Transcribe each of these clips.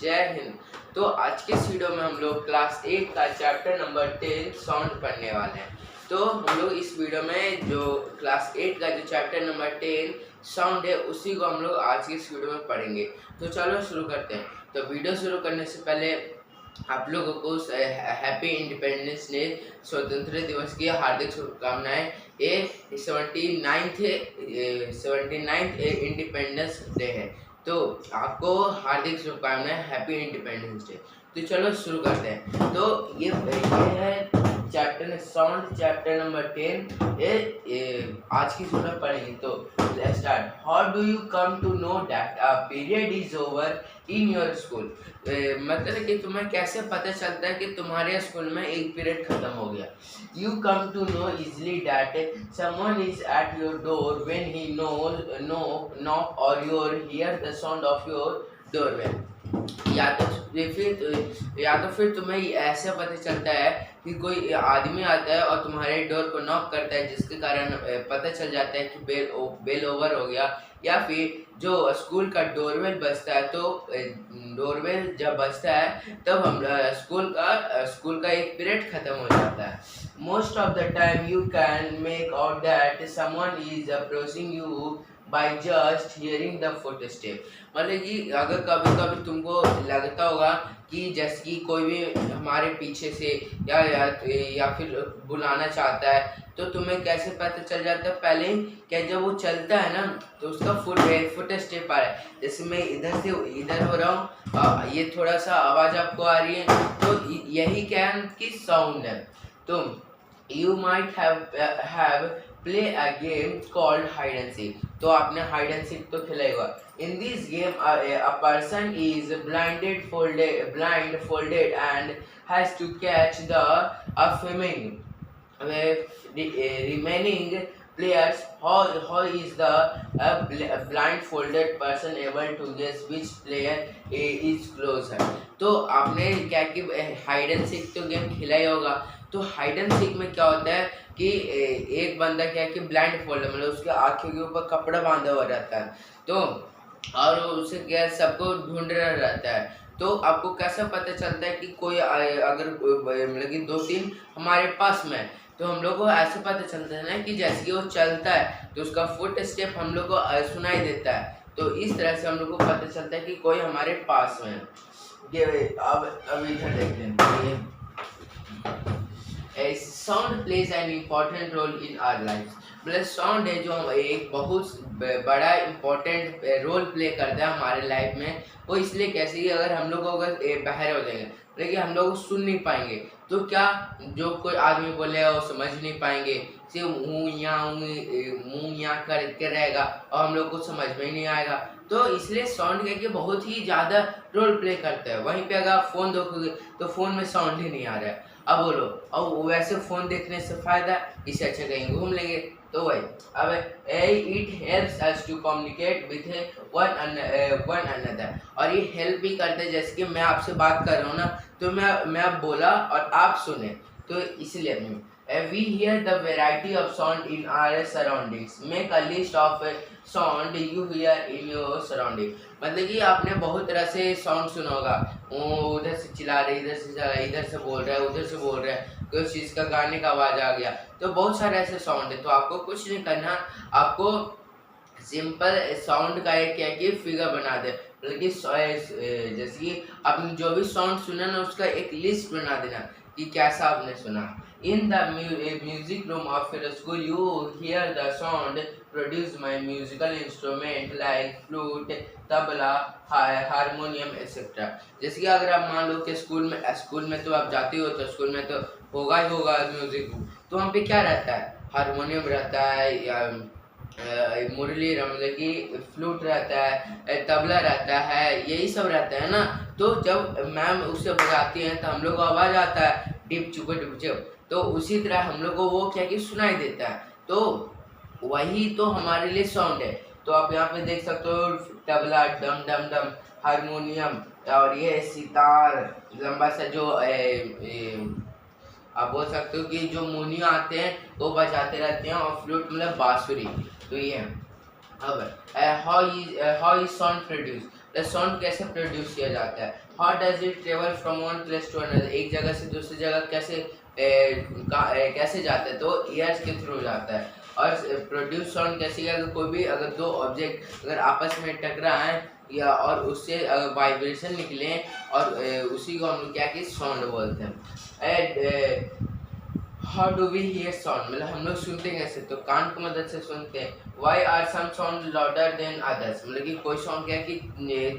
जय हिंद। तो आज के इस वीडियो में हम लोग क्लास 8 का चैप्टर नंबर 10 साउंड पढ़ने वाले हैं। तो हम लोग इस वीडियो में जो क्लास 8 का जो चैप्टर नंबर 10 साउंड है उसी को हम लोग आज के इस वीडियो में पढ़ेंगे। तो चलो शुरू करते हैं। तो वीडियो शुरू करने से पहले आप लोगों को हैप्पी इंडिपेंडेंस डे, स्वतंत्रता दिवस की हार्दिक शुभकामनाएं। ये 79th इंडिपेंडेंस डे है, तो आपको हार्दिक शुभकामनाएं, हैप्पी इंडिपेंडेंस डे। तो चलो शुरू करते हैं। तो ये है चैप्टर साउंड, चैप्टर नंबर 10 आज की सूरत पढ़ेंगे। तो let's start. How do you come to know that a period is over in your school? मतलब कि तुम्हें कैसे पता चलता है कि तुम्हारे स्कूल में एक पीरियड खत्म हो गया? You come to know easily that someone is at your door when he knock or you hear the sound of your doorbell। या तो फिर तुम्हें ऐसे पता चलता है कि कोई आदमी आता है और तुम्हारे डोर को नॉक करता है, जिसके कारण पता चल जाता है कि बेल ओवर हो गया। या फिर जो स्कूल का डोरबेल बजता है, तो डोरबेल जब बजता है तब हम स्कूल का एक पीरियड खत्म हो जाता है। Most of the time you can make out that someone is approaching you by just hearing the footstep। मतलब कि अगर कभी कभी तुमको लगता होगा कि जैसे कि कोई भी हमारे पीछे से या फिर बुलाना चाहता है, तो तुम्हें कैसे पता चल जाता है? पहले क्या जब वो चलता है ना, तो उसका फुट स्टेप आ रहा है। जैसे मैं इधर से इधर हो रहा हूँ, ये थोड़ा सा आवाज़ आपको आ रही है, तो यही क्या है कि साउंड है। तो you might have play a game called hide and seek. तो आपने हाइड एंड सीक तो खेला होगा। In this game a person is blindfolded and has to catch the upcoming remaining players. How is the blindfolded person able to guess which player is closer? तो आपने क्या कि hide and seek तो game खेला ही होगा। तो hide and seek में क्या होता है कि एक बंदा क्या कि ब्लाइंड फोल्ड, मतलब उसके आंखों के ऊपर कपड़ा बांधा हुआ रहता है, तो और उसे क्या सबको ढूंढ रहा रहता है। तो आपको कैसा पता चलता है कि कोई अगर मतलब कि 2-3 हमारे पास में है, तो हम लोग को ऐसे पता चलता है ना कि जैसे कि वो चलता है तो उसका फुट स्टेप हम लोग को सुनाई देता है। तो इस तरह से हम लोग को पता चलता है कि कोई हमारे पास में है। ये अब इधर देखते हैं। Sound plays an important role in our life. मतलब साउंड है जो एक बहुत बड़ा इम्पोर्टेंट रोल प्ले करता है हमारे लाइफ में। वो इसलिए कैसे कि अगर हम लोग अगर बहरे हो जाएंगे, लेकिन हम लोग सुन नहीं पाएंगे, तो क्या जो कोई आदमी बोलेगा वो समझ नहीं पाएंगे, सिर्फ मुँह या करके रहेगा और हम लोग को समझ में ही नहीं आएगा। तो इसलिए साउंड क्या कि बहुत ही ज़्यादा रोल प्ले करता है। वहीं पे अगर आप फ़ोन देखोगे तो फ़ोन में साउंड ही नहीं आ रहा है। अब बोलो, अब वैसे फ़ोन देखने से फ़ायदा, इससे अच्छा कहीं घूम लेंगे। तो वही अब it helps us to communicate with one another. और ये हेल्प भी करते हैं, जैसे कि मैं आपसे बात कर रहा हूँ ना, तो मैं अब बोला और आप सुने, तो इसलिए we hear the variety of sound in our surroundings। make a list of sound you hear in your surrounding। मतलब कि आपने बहुत तरह से साउंड सुना होगा, वो उधर से चिल्ला रहे, इधर से चिल्ला रहे, इधर से बोल रहा है, उधर से बोल रहा है, कोई चीज़ का गाने का आवाज़ आ गया, तो बहुत सारे ऐसे साउंड है। तो आपको कुछ नहीं करना, आपको सिंपल साउंड का एक क्या कि फिगर बना दे, बल्कि जैसे कि आपने जो भी साउंड सुना ना, उसका एक लिस्ट बना देना कि कैसा आपने सुना। In the music room of your school, you hear the sound produced by musical instrument like flute, tabla, harmonium etc। जैसे कि अगर आप मान लो कि स्कूल में तो आप जाते हो, तो स्कूल में तो होगा ही होगा म्यूजिक रूम। तो वहाँ पे क्या रहता है? हारमोनियम रहता है, या मुरली मतलब कि फ्लूट रहता है, तबला रहता है, यही सब रहता है ना। तो जब मैम उससे बजाती हैं तो हम लोग को आवाज़ आता है डिप चुप डिप चुप, तो उसी तरह हम लोग को वो क्या कि सुनाई देता है। तो वही तो हमारे लिए साउंड है। तो आप यहाँ पे देख सकते हो तबला डम डम डम, हारमोनियम, और ये सितार लंबा सा जो आप बोल सकते हो कि जो मुनिया आते हैं वो बजाते रहते हैं, और फ्लूट मतलब बांसुरी। तो ये अब how is sound produce. Sound कैसे प्रोड्यूस किया जाता है, how does it travel from one place to another, एक जगह से दूसरी जगह कैसे जाता है, तो ईयर्स के थ्रू जाता है। और प्रोड्यूस साउंड कैसे, अगर कोई भी अगर दो ऑब्जेक्ट अगर आपस में टकराएं या और उससे वाइब्रेशन निकले और उसी को हम क्या कि साउंड बोलते हैं। How do we hear sound, मतलब हम लोग सुनते कैसे, तो कान की मदद से सुनते हैं। Why are some sound louder than others, मतलब कि कोई साउंड क्या है कि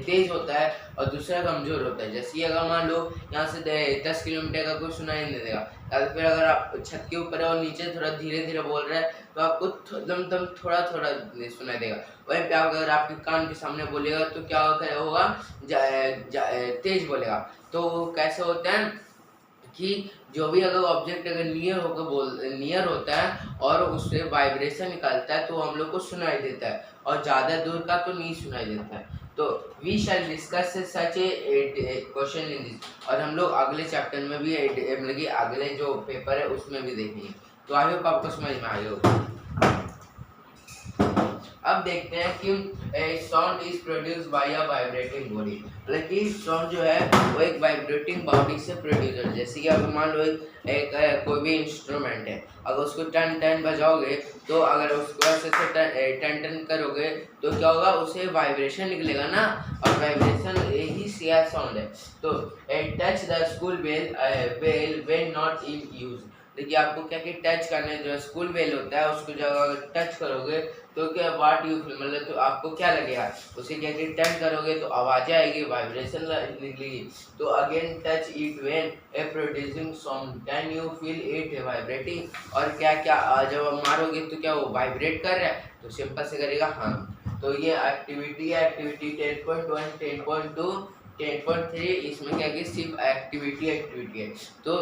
तेज होता है और दूसरा कमजोर होता है। जैसे अगर मान लो यहाँ से 10 किलोमीटर का कोई सुनाई नहीं देगा, या फिर अगर आप छत के ऊपर है और नीचे थोड़ा धीरे धीरे बोल रहे हैं तो आपको एकदम थोड़ा थोड़ा सुनाई देगा। वहीं पे अगर आपके कान के सामने बोलेगा तो क्या होगा, तेज बोलेगा। तो कैसे होता है कि जो भी अगर ऑब्जेक्ट अगर नियर होता है और उससे वाइब्रेशन निकलता है तो हम लोग को सुनाई देता है, और ज़्यादा दूर का तो नहीं सुनाई देता है। तो we shall discuss such a question in this, और हम लोग अगले चैप्टर में भी मतलब कि अगले जो पेपर है उसमें भी देखेंगे। तो आई होप आपको समझ में आए होगा। अब देखते हैं कि sound is produce by a vibrating body, मतलब कि साउंड जो है वो एक वाइब्रेटिंग बॉडी से प्रोड्यूस है। जैसे कि अगर मान लो एक कोई भी इंस्ट्रूमेंट है, अगर उसको टन टन बजाओगे तो अगर उसको ऐसे टन टन करोगे तो क्या होगा, उसे वाइब्रेशन निकलेगा ना, और वाइब्रेशन ही शेयर साउंड है। तो touch the school bell when not in use, देखिए आपको क्या कि टच करने, जो स्कूल बेल होता है उसको जब अगर टच करोगे तो क्या व्हाट यू फील, मतलब तो आपको क्या लगेगा, उसे क्या कि टच करोगे तो आवाज़ें आएगी, वाइब्रेशन निकलेगी। तो again touch it when A producing sound can you feel it vibrating, और क्या क्या जब आप मारोगे तो क्या वो वाइब्रेट कर रहा है, तो सिंपल से करेगा हाँ। तो ये एक्टिविटी है, एक्टिविटी 10.1, 10.2, 10.3, इसमें क्या कि सिर्फ एक्टिविटी है। तो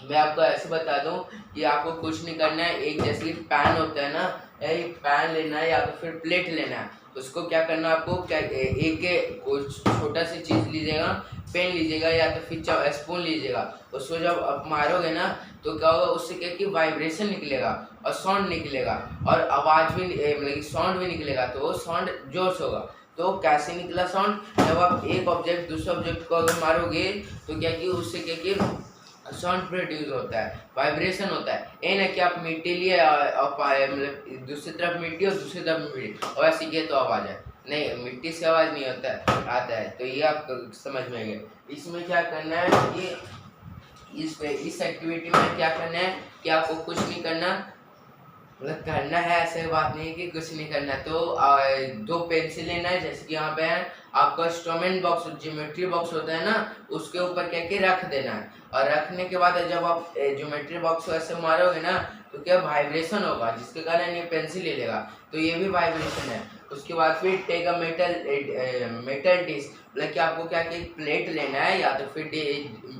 मैं आपको ऐसे बता दूं कि आपको कुछ नहीं करना है, एक जैसे पैन होता है ना, एक पैन लेना है या तो फिर प्लेट लेना है, उसको क्या करना है आपको, क्या एक कुछ छोटा सी चीज़ लीजिएगा, पेन लीजिएगा या तो फिर स्पून लीजिएगा, उसको जब आप मारोगे ना तो क्या होगा, उससे क्या कि वाइब्रेशन निकलेगा और साउंड निकलेगा और आवाज़ भी मतलब साउंड भी निकलेगा, तो वो साउंड जोर से होगा। तो कैसे निकला साउंड, जब आप एक ऑब्जेक्ट दूसरे ऑब्जेक्ट को अगर मारोगे तो क्या कि उससे क्या कि साउंड प्रोड्यूस होता है, वाइब्रेशन होता है। ये ना कि आप मिट्टी लिए मतलब दूसरी तरफ मिट्टी और दूसरी तरफ मिट्टी और ऐसे किए तो आवाज़ है, नहीं, मिट्टी से आवाज़ नहीं होता है, आता है। तो ये आपको समझ में आएगा। इसमें क्या करना है कि इस एक्टिविटी में क्या करना है कि आपको कुछ नहीं करना, मतलब करना है ऐसे बात नहीं है कि कुछ नहीं करना। तो दो पेंसिल लेना है, जैसे कि यहाँ पे है आपका इंस्ट्रूमेंट बॉक्स, ज्योमेट्री बॉक्स होता है ना, उसके ऊपर क्या कि रख देना है, और रखने के बाद जब आप ज्योमेट्री बॉक्स को ऐसे मारोगे ना तो क्या वाइब्रेशन होगा, जिसके कारण ये पेंसिल ले लेगा, तो ये भी वाइब्रेशन है। उसके बाद फिर टेक अ मेटल डिश, मतलब कि आपको क्या कि प्लेट लेना है या तो फिर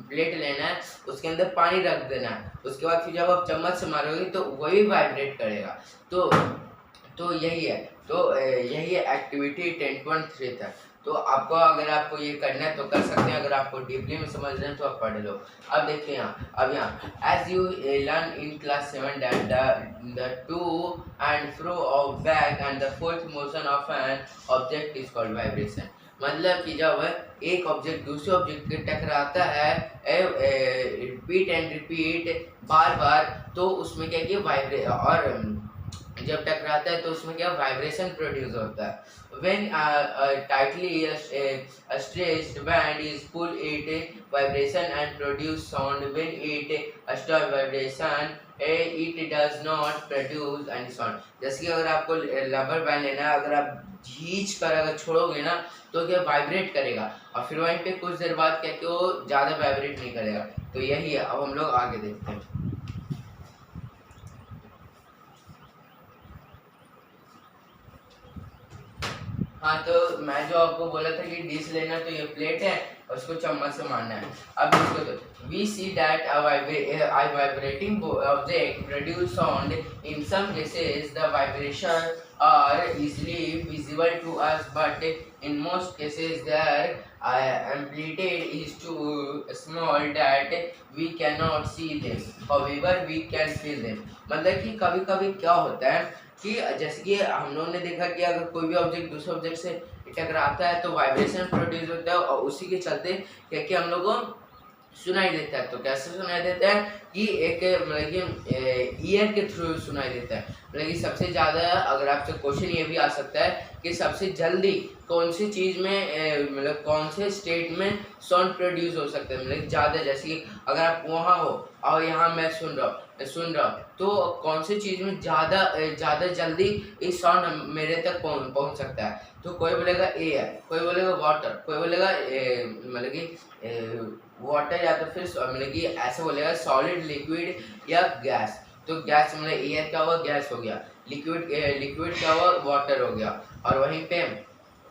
प्लेट लेना है, उसके अंदर पानी रख देना है, उसके बाद फिर जब आप चम्मच से मारोगे तो वही वाइब्रेट करेगा। तो यही है, तो यही है एक्टिविटी 10.3 था। तो आपको अगर आपको ये करना है तो कर सकते हैं, अगर आपको डीपली में समझ रहे हैं तो आप पढ़ लो। अब देखते हैं यहाँ as you learn in class 7 that the to and fro of back and the forth motion of an object is called vibration, मतलब कि जब एक ऑब्जेक्ट दूसरे ऑब्जेक्ट के टकराता है रिपीट एंड रिपीट बार बार, तो उसमें क्या कि वाइब्रेट, और जब टकराता है तो उसमें क्या वाइब्रेशन प्रोड्यूस होता है। When tightly stretched band is pulled, it vibration and produce sound. When it stop vibration, it does not produce any sound. जैसे कि अगर आपको रबर बैंड लेना है, अगर आप खींच कर अगर छोड़ोगे ना तो क्या वाइब्रेट करेगा, और फिर वहीं पे कुछ देर बाद क्या कि वो ज़्यादा वाइब्रेट नहीं करेगा। तो यही है। अब हम लोग आगे देखते हैं। हाँ, तो मैं जो आपको बोला था कि डिश लेना, तो ये प्लेट है और उसको चम्मच से मारना है। अब इसको तो we see that a vibrating object produce sound. In some cases the vibration are easily visible to us, but in most cases their amplitude is too small that we cannot see them. However, we can feel them. मतलब कि कभी कभी क्या होता है कि जैसे कि हम लोगों ने देखा कि अगर कोई भी ऑब्जेक्ट दूसरे ऑब्जेक्ट से टकराता है तो वाइब्रेशन प्रोड्यूस होता है, और उसी के चलते क्या कि हम लोग को सुनाई देता है। तो कैसे सुनाई देता है कि एक मतलब कि ईयर के थ्रू सुनाई देता है। मतलब कि सबसे ज़्यादा, अगर आपसे क्वेश्चन ये भी आ सकता है कि सबसे जल्दी कौन सी चीज़ में मतलब कौन से स्टेट में साउंड प्रोड्यूस हो सकता है, मतलब ज़्यादा, जैसे कि अगर आप वहाँ हो और यहाँ मैं सुन रहा हूँ तो कौन सी चीज़ में ज़्यादा जल्दी इस साउंड मेरे तक पहुँच सकता है। तो कोई बोलेगा एयर, कोई बोलेगा वाटर, कोई बोलेगा मतलब कि वाटर, या तो फिर मतलब कि ऐसे बोलेगा सॉलिड, लिक्विड या गैस। तो गैस मतलब एयर क्या हुआ, गैस हो गया, लिक्विड क्या हुआ, वाटर हो गया, और वहीं पे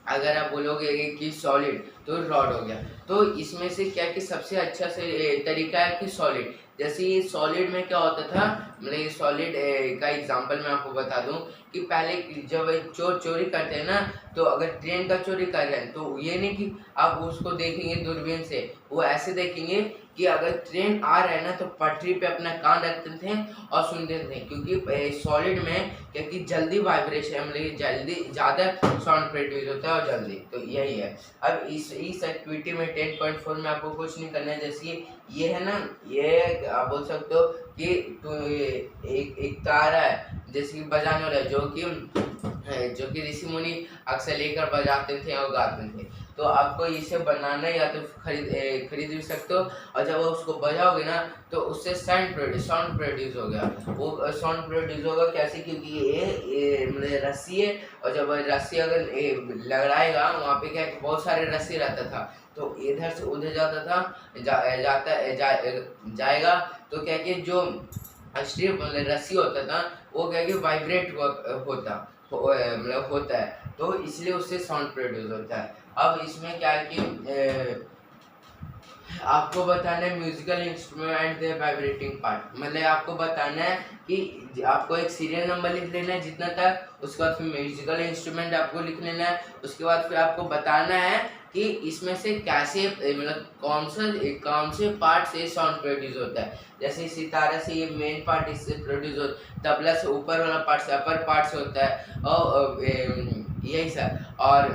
अगर आप बोलोगे कि सॉलिड तो रॉड हो गया। तो इसमें से क्या कि सबसे अच्छा से तरीका है कि सॉलिड। जैसे सॉलिड में क्या होता था, मतलब सॉलिड का एग्जांपल मैं आपको बता दूं कि पहले जब चोर चोरी करते हैं ना, तो अगर ट्रेन का चोरी कर रहे हैं तो ये नहीं कि आप उसको देखेंगे दूरबीन से, वो ऐसे देखेंगे कि अगर ट्रेन आ रहा है ना तो पटरी पे अपना कान रखते थे और सुनते थे, क्योंकि सॉलिड में क्योंकि जल्दी वाइब्रेशन मतलब जल्दी ज़्यादा साउंड प्रोड्यूस होता है और जल्दी। तो यही है। अब इस एक्टिविटी में 10.4 में आपको कुछ नहीं करना है। जैसे ये है ना, ये आप बोल सकते हो कि तो एक तारा है जैसे कि बजाने वाला, जो कि ऋषि मुनि अक्सर लेकर बजाते थे और गाते थे। तो आपको इसे बनाना या तो खरीद भी सकते हो, और जब उसको बजाओगे ना तो उससे साउंड प्रोड्यूस हो गया। वो साउंड प्रोड्यूस होगा कैसे, क्योंकि ये मतलब रस्सी है, और जब रस्सी अगर लगाएगा वहाँ पे क्या बहुत सारे रस्सी रहता था, तो इधर से उधर जाता था जाएगा, तो क्या कि जो स्ट्रिप मतलब रस्सी होता था वो क्या कि वाइब्रेट मतलब होता है, तो इसलिए उससे साउंड प्रोड्यूस होता है। अब इसमें क्या है कि आपको बताना है म्यूजिकल इंस्ट्रूमेंट दे वाइब्रेटिंग पार्ट, मतलब आपको बताना है कि आपको एक सीरियल नंबर लिख लेना है जितना तक, उसके बाद फिर म्यूजिकल इंस्ट्रूमेंट आपको लिख लेना है, उसके बाद फिर आपको बताना है कि इसमें से कैसे मतलब कौन से पार्ट से साउंड प्रोड्यूस होता है। जैसे सितारा से ये मेन पार्ट इससे प्रोड्यूस होता है, तबला से ऊपर वाला पार्ट से अपर पार्ट से होता है, और यही सर, और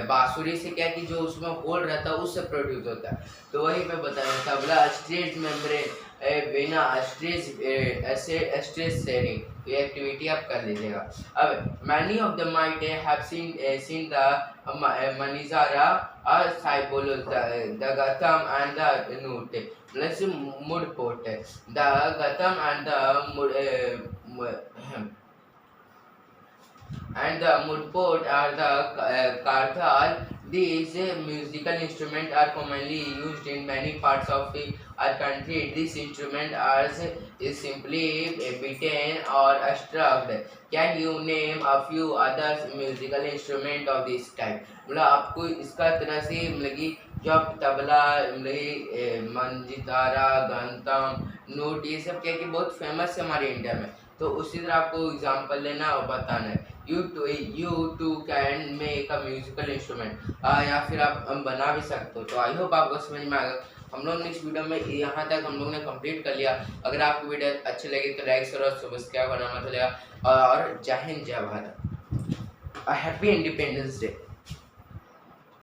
बांसुरी से क्या कि जो उसमें होल रहता है उससे प्रोड्यूस होता है। तो वही मैं बताया, तबला स्ट्रेट मेम्ब्रेन, बिना स्ट्रेस शेयरिंग, ये एक्टिविटी आप कर लीजिएगा। अब many of the might have seen the manjira और साइबोलो द गतम एंड द नूट plus mudpot, the ghatam and the mudpot are the karthal. These musical instruments are commonly used in many parts of our country. These instruments are is simply beaten or struck. Can you name a few other musical instruments of this type? मतलब आपको इसका तरह से मतलब कि जो आप तबला मतलब मंजितारा गंतम नोट ये सब क्या कि बहुत फेमस है हमारे इंडिया में, तो उसी तरह आपको एग्जांपल लेना और बताना है। You too can make a musical instrument, या फिर आप बना भी सकते हो। तो आई होप आपको समझ में आएगा। हम लोग ने इस वीडियो में यहाँ तक हम लोग ने कंप्लीट कर लिया। अगर आपको वीडियो अच्छी लगे तो लाइक करो, सब्सक्राइब करना मत भूलिएगा, और जय हिंद जय भारत, हैप्पी इंडिपेंडेंस डे।